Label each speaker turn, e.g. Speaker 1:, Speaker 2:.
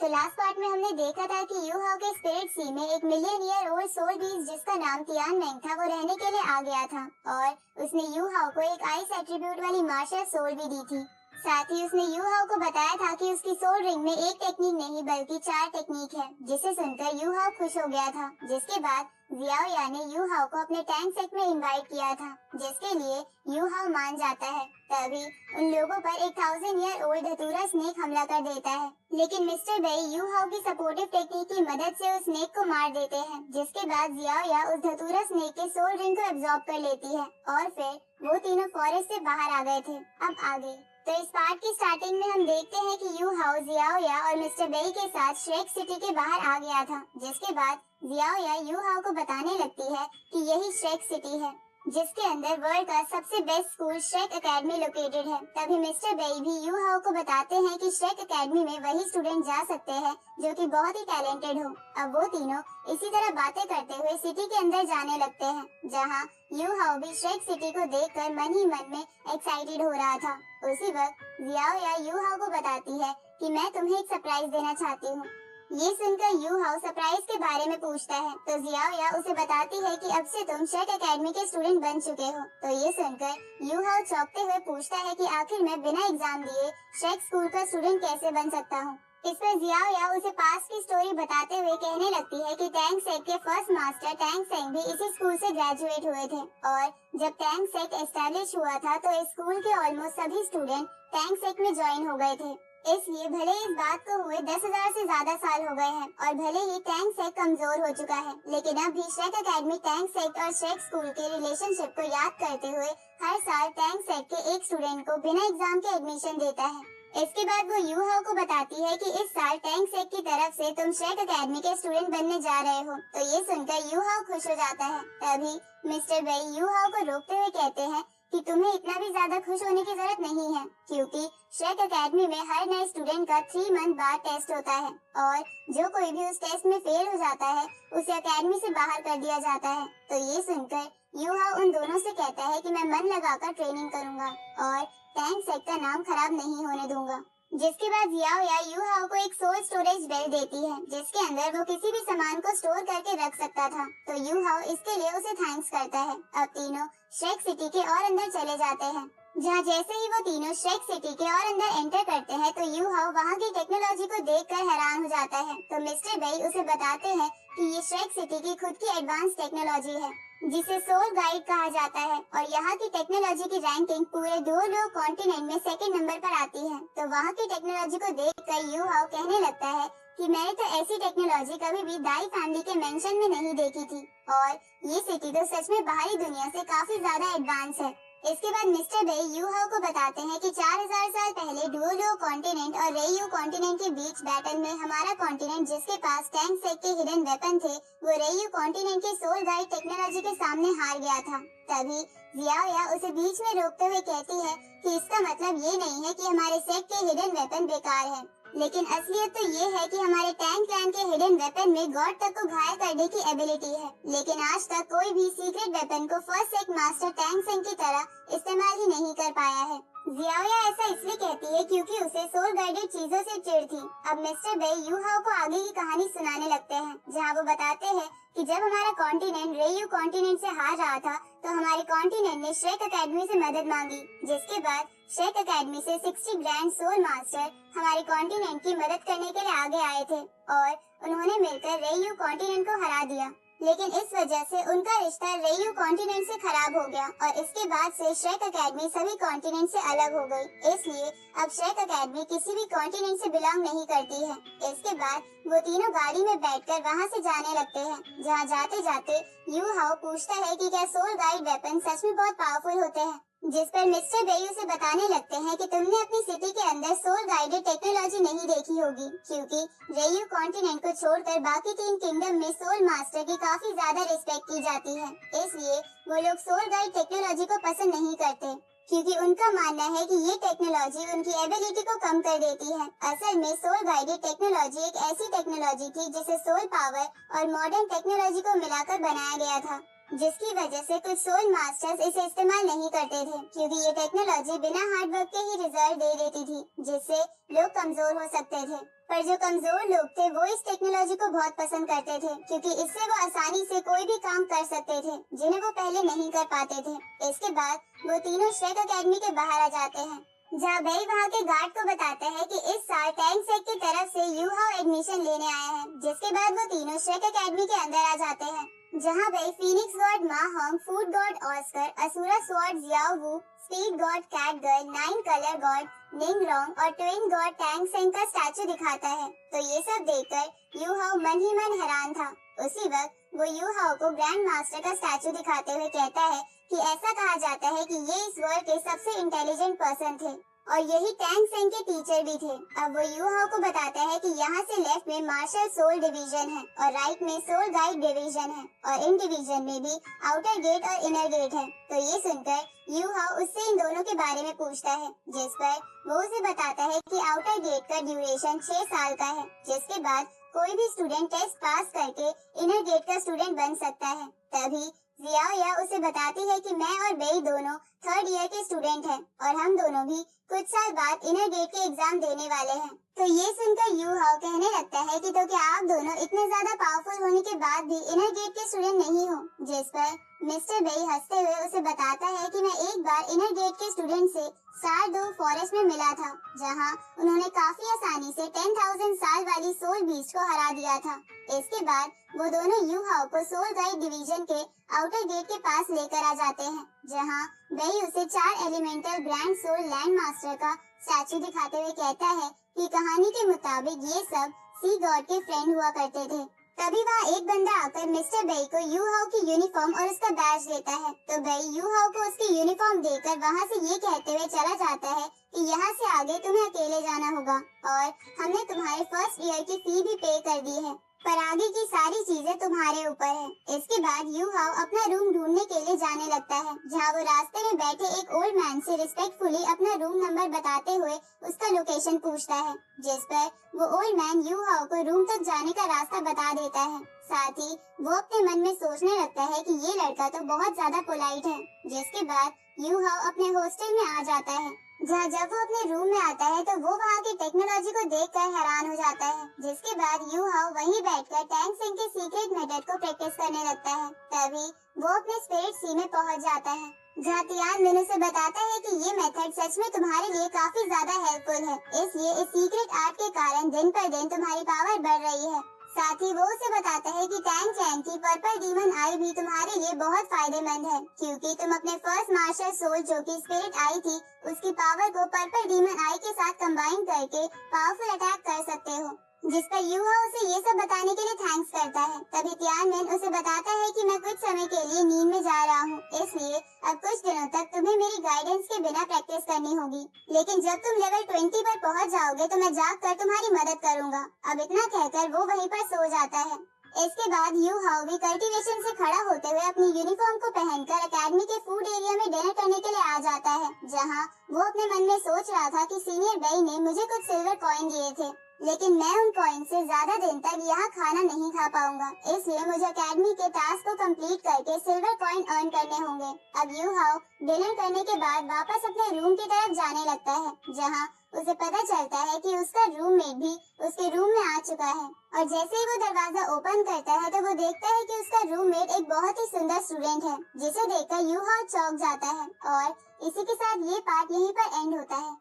Speaker 1: तो last part में हमने देखा था कि यू हाउ के स्पिरिट सी में एक million year old soul beast जिसका नाम तियान मेंग था वो रहने के लिए आ गया था और उसने यू हाउ को एक आइस एट्रीब्यूट वाली मार्शल सोल भी दी थी। साथ ही उसने यू हाउ को बताया था कि उसकी सोल रिंग में एक टेक्निक नहीं बल्कि 4 टेक्निक है, जिसे सुनकर यू हाउ खुश हो गया था। जिसके बाद जियाओया ने यू हाउ को अपने टैंक सेट में इनवाइट किया था, जिसके लिए यू हाउ मान जाता है। तभी उन लोगों पर एक 1000 ईयर ओल्ड धतूरा स्नेक हमला कर देता है, लेकिन मिस्टर बेई यू हाउ की सपोर्टिव टेक्निक की मदद से उस स्नेक को मार देते हैं। जिसके बाद जियाओया उस धतूरा स्नेक के सोल रिंग को एब्जॉर्ब कर लेती है और फिर वो तीनों फॉरेस्ट से बाहर आ गए थे। अब आगे तो इस पार्ट की स्टार्टिंग में हम देखते हैं कि यू हाउ जियाओया और मिस्टर बेई के साथ श्रेक सिटी के बाहर आ गया था। जिसके बाद जियाओया यू हाउ को बताने लगती है कि यही श्रेक सिटी है, जिसके अंदर वर्ल्ड का सबसे best school Shrek academy located है। तभी मिस्टर बेई भी यू हाउ को बताते हैं कि श्रेक एकेडमी में वही स्टूडेंट जा सकते हैं जो कि बहुत ही टैलेंटेड हो। अब वो तीनों इसी तरह बातें करते हुए सिटी के अंदर जाने लगते हैं, जहाँ यू हाउ भी श्रेक सिटी को देखकर मन ही मन में एक्साइटेड हो रहा था। उसी वक्त जियाओया यू हाउ को बताती है कि मैं तुम्हें एक सरप्राइज देना चाहती हूँ। ये सुनकर यू हाउ सरप्राइज के बारे में पूछता है तो जियाओया उसे बताती है कि अब से तुम श्रेक एकेडमी के स्टूडेंट बन चुके हो। तो ये सुनकर यू हाउ चौंकते हुए पूछता है कि आखिर मैं बिना एग्जाम दिए श्रेक स्कूल का स्टूडेंट कैसे बन सकता हूँ। इस पर जियाओया उसे पास्ट की स्टोरी बताते हुए कहने लगती है कि टैंक सेट के फर्स्ट मास्टर टैंक सेंग भी इसी स्कूल से ग्रेजुएट हुए थे और जब टैंक सेट एस्टेब्लिश हुआ था तो इस स्कूल के ऑलमोस्ट सभी स्टूडेंट टैंक सेट में ज्वाइन हो गए थे। इसलिए भले इस बात को हुए 10,000 से ज्यादा साल हो गए हैं और भले ही टैंक सेट कमजोर हो चुका है, लेकिन अब भी श्रेक एकेडमी टैंक सेट और श्रेक स्कूल के रिलेशनशिप को याद करते हुए हर साल टैंक सेट के एक स्टूडेंट को बिना एग्जाम के एडमिशन देता है। इसके बाद वो यू हाउ को बताती है कि इस साल टैंक सेट की तरफ से तुम श्रेक एकेडमी के स्टूडेंट बनने जा रहे हो। तो ये सुनकर यू हाउ खुश हो जाता है। तभी मिस्टर बेई यू हाउ को रोकते हुए कहते हैं कि तुम्हें इतना भी ज्यादा खुश होने की जरूरत नहीं है, क्योंकि श्रेक एकेडमी में हर नए स्टूडेंट का 3 मंथ बाद टेस्ट होता है और जो कोई भी उस टेस्ट में फेल हो जाता है उसे एकेडमी से बाहर कर दिया जाता है। तो ये सुनकर यू हाउ उन दोनों से कहता है कि मैं मन लगाकर ट्रेनिंग करूंगा और टैंक सेट का नाम खराब नहीं होने दूंगा। जिसके बाद जियाओया यू हाउ को एक सोल स्टोरेज बेल देती है, जिसके अंदर वो किसी भी सामान को स्टोर करके रख सकता था। तो यू हाउ इसके लिए उसे थैंक्स करता है। अब तीनों श्रेक सिटी के और अंदर चले जाते हैं, जहाँ जैसे ही वो तीनों श्रेक सिटी के और अंदर एंटर करते हैं तो यू हाउ वहाँ की टेक्नोलॉजी को देखकर हैरान हो जाता है। तो मिस्टर बेई उसे बताते हैं कि ये श्रेक सिटी की खुद की एडवांस टेक्नोलॉजी है, जिसे सोल गाइड कहा जाता है और यहाँ की टेक्नोलॉजी की रैंकिंग पूरे 2 कॉन्टिनेंट में सेकंड नंबर पर आती है। तो वहाँ की टेक्नोलॉजी को देखकर यू हाउ कहने लगता है कि मैंने तो ऐसी टेक्नोलॉजी कभी भी दाई फैमिली के मेंशन में नहीं देखी थी और ये सिटी तो सच में बाहरी दुनिया से काफी ज्यादा एडवांस है। इसके बाद मिस्टर बेई यू हाउ को बताते हैं कि 4000 साल पहले डुओलो कॉन्टिनेंट और रेयू कॉन्टिनेंट के बीच बैटल में हमारा कॉन्टिनेंट जिसके पास टैंक सेट के हिडन वेपन थे वो रेयू कॉन्टिनेंट के सोल गाइड टेक्नोलॉजी के सामने हार गया था। तभी जियाओया उसे बीच में रोकते हुए कहती है कि इसका मतलब ये नहीं है कि हमारे सेट के हिडन वेपन बेकार है, लेकिन असलियत तो ये है कि हमारे टैंक क्लैन के हिडन वेपन में गॉड तक को घायल करने की एबिलिटी है, लेकिन आज तक कोई भी सीक्रेट वेपन को first set master tank Seng की तरह इस्तेमाल ही नहीं कर पाया है। जियाओया ऐसा इसलिए कहती है क्योंकि उसे सोल गाइडेड चीजों से चिढ़ थी। अब मिस्टर बेई यू हाउ को आगे की कहानी सुनाने लगते हैं, जहाँ वो बताते हैं कि जब हमारा कॉन्टिनेंट रेयू कॉन्टिनेंट से हार रहा था तो हमारे कॉन्टिनेंट ने श्रेक एकेडमी से मदद मांगी, जिसके बाद श्रेक एकेडमी से 60 ग्रैंड सोल मास्टर हमारे कॉन्टिनेंट की मदद करने के लिए आगे आए थे और उन्होंने मिलकर रेयू कॉन्टिनेंट को हरा दिया। लेकिन इस वजह से उनका रिश्ता रेयू कॉन्टिनेंट से खराब हो गया और इसके बाद से श्रेक एकेडमी सभी कॉन्टिनेंट से अलग हो गई। इसलिए अब श्रेक एकेडमी किसी भी कॉन्टिनेंट से बिलोंग नहीं करती है। इसके बाद वो तीनों गाड़ी में बैठकर वहाँ से जाने लगते हैं, जहाँ जाते जाते यू हाउ पूछता है कि क्या सोल गाइड वेपन सच में बहुत पावरफुल होते हैं, जिस पर मिस्टर बेई उसे बताने लगते हैं कि तुमने अपनी सिटी के अंदर सोल गाइडेड टेक्नोलॉजी नहीं देखी होगी, क्योंकि रेयू कॉन्टिनेंट को छोड़कर बाकी 3 किंगडम में सोल मास्टर की काफी ज्यादा रिस्पेक्ट की जाती है। इसलिए वो लोग सोल गाइड टेक्नोलॉजी को पसंद नहीं करते, क्योंकि उनका मानना है कि ये टेक्नोलॉजी उनकी एबिलिटी को कम कर देती है। असल में सोल गाइडेड टेक्नोलॉजी एक ऐसी टेक्नोलॉजी थी जिसे सोल पावर और मॉडर्न टेक्नोलॉजी को मिलाकर बनाया गया था। जिसकी वजह से कुछ सोल मास्टर्स इसे इस्तेमाल नहीं करते थे, क्योंकि ये टेक्नोलॉजी बिना हार्ड वर्क के ही रिजल्ट दे देती थी, जिससे लोग कमजोर हो सकते थे। पर जो कमजोर लोग थे वो इस टेक्नोलॉजी को बहुत पसंद करते थे, क्योंकि इससे वो आसानी से कोई भी काम कर सकते थे जिन्हें वो पहले नहीं कर पाते थे। इसके बाद वो तीनों श्रेक अकेडमी के बाहर आ जाते हैं, जहाँ बेई वहाँ के गार्ड को बताता है कि इस साल टैंक सेक की तरफ से यू हाउ एडमिशन लेने आया है। जिसके बाद वो तीनों श्रेक अकेडमी के अंदर आ जाते हैं, जहाँ Bei phoenix god Ma Hong, food god Oscar, Asura sword Jiao Wu, speed god cat girl, 9 colour god Ning Rong और ट्विन गॉड टैंग सेंग का स्टैचू दिखाता है। तो ये सब देखकर यू हाउ मन ही मन हैरान था। उसी वक्त वो यू हाउ को ग्रैंड मास्टर का स्टैचू दिखाते हुए कहता है कि ऐसा कहा जाता है कि ये इस वर्ल्ड के सबसे इंटेलिजेंट पर्सन थे और यही टैंग सेंग के टीचर भी थे। अब वो यू हाउ को बताता है कि यहाँ से लेफ्ट में मार्शल सोल डिवीजन है और राइट में सोल गाइड डिवीजन है और इन डिवीजन में भी आउटर गेट और इनर गेट है। तो ये सुनकर यू हाउ उससे इन दोनों के बारे में पूछता है, जिस पर वो उसे बताता है कि आउटर गेट का ड्यूरेशन 6 साल का है, जिसके बाद कोई भी स्टूडेंट टेस्ट पास करके इनर गेट का स्टूडेंट बन सकता है। तभी जियाओ उसे बताती है कि मैं और बेई दोनों 3rd ईयर के स्टूडेंट हैं और हम दोनों भी कुछ साल बाद इनर गेट के एग्जाम देने वाले हैं। तो ये सुनकर यू हाउ कहने लगता है कि तो क्या आप दोनों इतने ज्यादा पावरफुल होने के बाद भी इनर गेट के स्टूडेंट नहीं हो? जिस पर मिस्टर बेई हंसते हुए उसे बताता है कि मैं एक बार इनर गेट के स्टूडेंट से सार्डो फॉरेस्ट में मिला था, जहां उन्होंने काफी आसानी से 10,000 साल वाली सोल बीस्ट को हरा दिया था। इसके बाद वो दोनों यू हाउ को सोल गाइड डिवीजन के आउटर गेट के पास लेकर आ जाते हैं, जहां बेई उसे 4 elemental grand soul land master का स्टैचू दिखाते हुए कहता है कि कहानी के मुताबिक ये सब सी गॉड के फ्रेंड हुआ करते थे। तभी वहाँ एक बंदा आकर मिस्टर बेई को यू हाउ की यूनिफॉर्म और उसका बैज देता है। तो बेई यू हाउ को उसकी यूनिफॉर्म देकर वहाँ से ये कहते हुए चला जाता है कि यहाँ से आगे तुम्हें अकेले जाना होगा और हमने तुम्हारे फर्स्ट ईयर की फी भी पे कर दी है, पर आगे की सारी चीजें तुम्हारे ऊपर है। इसके बाद यू हाउ अपना रूम ढूंढने के लिए जाने लगता है, जहाँ वो रास्ते में बैठे एक ओल्ड मैन से रिस्पेक्टफुली अपना रूम नंबर बताते हुए उसका लोकेशन पूछता है, जिस पर वो ओल्ड मैन यू हाउ को रूम तक जाने का रास्ता बता देता है। साथ ही वो अपने मन में सोचने लगता है कि ये लड़का तो बहुत ज्यादा पोलाइट है। जिसके बाद यू हाउ अपने हॉस्टल में आ जाता है, जहाँ जब वो अपने रूम में आता है तो वो वहाँ की टेक्नोलॉजी को देखकर हैरान हो जाता है। जिसके बाद यू हाउ वहीं बैठकर टैंग सेंग के सीक्रेट मेथड को प्रैक्टिस करने लगता है। तभी वो अपने स्पिरिट सी में पहुँच जाता है, जहाँ तियानमेन उसे बताता है कि ये मेथड सच में तुम्हारे लिए काफी ज्यादा हेल्पफुल है, इसलिए इस सीक्रेट आर्ट के कारण दिन पर दिन तुम्हारी पावर बढ़ रही है। साथ ही वो उसे बताता है कि टैंग चैन की पर्पल डीमन आई भी तुम्हारे लिए बहुत फायदेमंद है, क्योंकि तुम अपने फर्स्ट मार्शल सोल जो कि स्पिरिट आई थी उसकी पावर को पर्पल डीमन आई के साथ कंबाइन करके पावरफुल अटैक कर सकते हो। जिस पर यू हाउ उसे ये सब बताने के लिए थैंक्स करता है। तभी तियानमेन उसे बताता है कि मैं कुछ समय के लिए नींद में जा रहा हूँ, इसलिए अब कुछ दिनों तक तुम्हें मेरी गाइडेंस के बिना प्रैक्टिस करनी होगी, लेकिन जब तुम लेवल 20 पर पहुँच जाओगे तो मैं जाग कर तुम्हारी मदद करूँगा। अब इतना कहकर वो वहीं पर सो जाता है। इसके बाद यू हाउ भी कल्टीवेशन से खड़ा होते हुए अपनी यूनिफॉर्म को पहनकर अकेडमी के फूड एरिया में डिनर करने के लिए आ जाता है, जहाँ वो अपने मन में सोच रहा था कि सीनियर बेई ने मुझे कुछ सिल्वर कॉइन दिए थे, लेकिन मैं उन कॉइन से ज्यादा दिन तक यहाँ खाना नहीं खा पाऊंगा, इसलिए मुझे अकेडमी के टास्क को कंप्लीट करके सिल्वर कॉइन अर्न करने होंगे। अब यू हाउ डिनर करने के बाद वापस अपने रूम की तरफ जाने लगता है, जहाँ उसे पता चलता है कि उसका रूममेट भी उसके रूम में आ चुका है। और जैसे ही वो दरवाजा ओपन करता है तो वो देखता है कि उसका रूममेट एक बहुत ही सुंदर स्टूडेंट है, जिसे देखकर यू हाउ चौंक जाता है। और इसी के साथ ये पार्ट यहीं पर एंड होता है।